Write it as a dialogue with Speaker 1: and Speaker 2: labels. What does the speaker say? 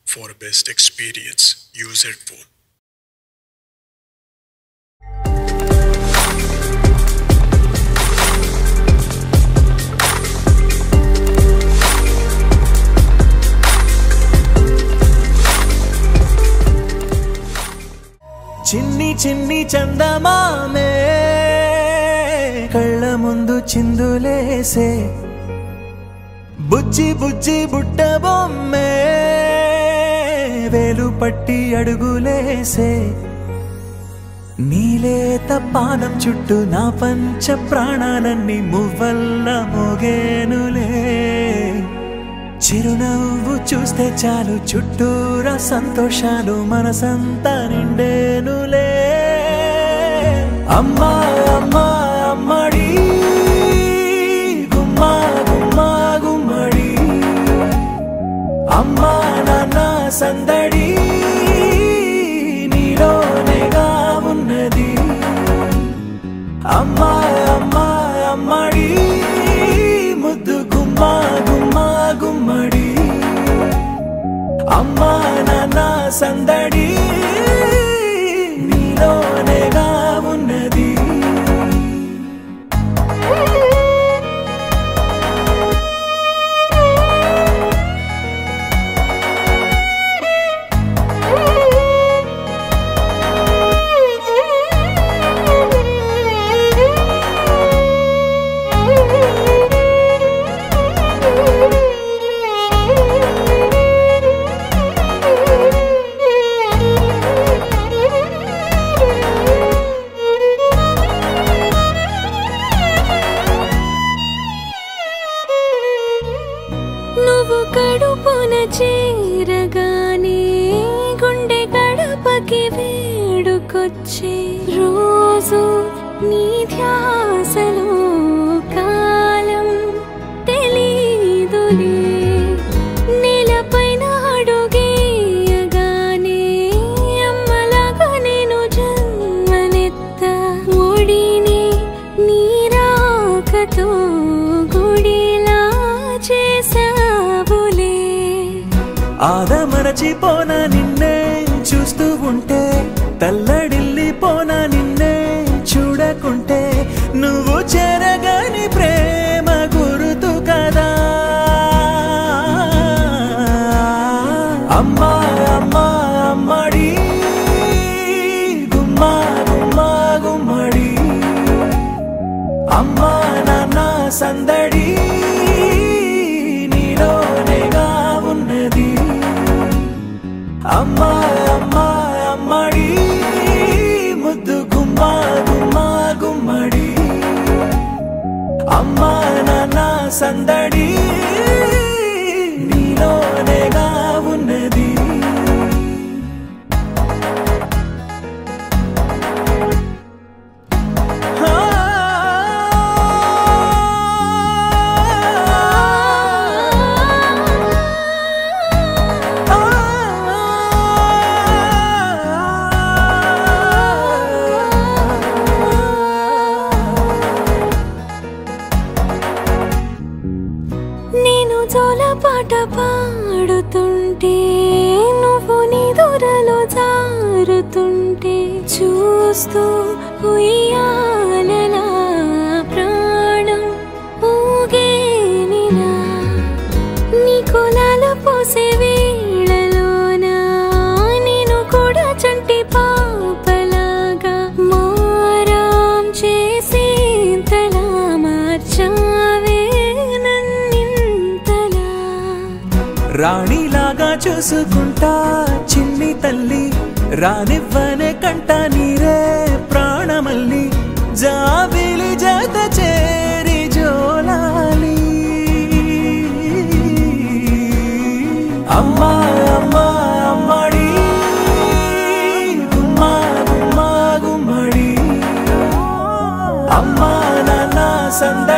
Speaker 1: For best experience, use headphone.
Speaker 2: చిన్ని చిన్ని చందమామే కళ్ళ ముందు చిందులేసే బుజ్జి బుజ్జి బుట్ట బొమ్మే వేలు పట్టి అడుగులేసే నీలేత పానం చుట్టూ నా పంచ ప్రాణాలన్నీ మువ్వల్ల మోగేనులే చిరునవ్వు చూస్తే చాలు చుట్టూరా సంతోషాలు మనసంతా నిండేనులే అమ్మా అమ్మా అమ్మడి గుమ్మా గుమ్మా గుమ్మడి అమ్మా నాన్న సందడి నీలోనేగా ఉన్నది అమ్మా అమ్మా అమ్మడి ముద్దు గుమ్మా గుమ్మా గుమ్మడి అమ్మా నాన్న సందడి నీలోనేగా ఉన్నది
Speaker 3: నువ్వు కడుపున చేరగానే గుండె గడపకి వేడుకొచ్చే రోజు నీ ధ్యాసలో కాలం తెలీదులే నేలపైన అడుగేయగానే అమ్మలాగా నేను జన్మనెత్త ఒడిని నీ రాకతో గుడిలా చేసావులే
Speaker 2: ఆదమరచిపోనా నిన్నే చూస్తూ ఉంటే తల్లడిల్లిపోనా నిన్నే చూడకుంటే నువ్వు చెరగని ప్రేమ గురుతు కదా అమ్మా అమ్మా అమ్మడి గుమ్మా గుమ్మా గుమ్మడి అమ్మా నాన్న సందడి నీలోనేగా ఉన్నది అమ్మా అమ్మా అమ్మడి ముద్దు గుమ్మా గుమ్మా గుమ్మడి అమ్మా నాన్న సందడి నీలోనేగా ఉన్నది
Speaker 3: నేను జోలపాట పాడుతుంటే నువ్వు నీ దూరలో జారుతుంటే చూస్తూ ఉయ్యాలలా ప్రాణం ఊగేనిలా నీ కులాలు పోసే వేళలోనా నేను కూడా చంటి పాపలాగా మారాం చేసి తలా మార్చావే
Speaker 2: రాణిలాగా చూసుకుంటా చిన్ని తల్లి రానివ్వనే కంట నీరే ప్రాణమల్లి జాబిలి జత చేరి జోలాలి అమ్మా అమ్మా అమ్మడి గుమ్మా గుమ్మా గుమ్మడి అమ్మా నాన్న సందడి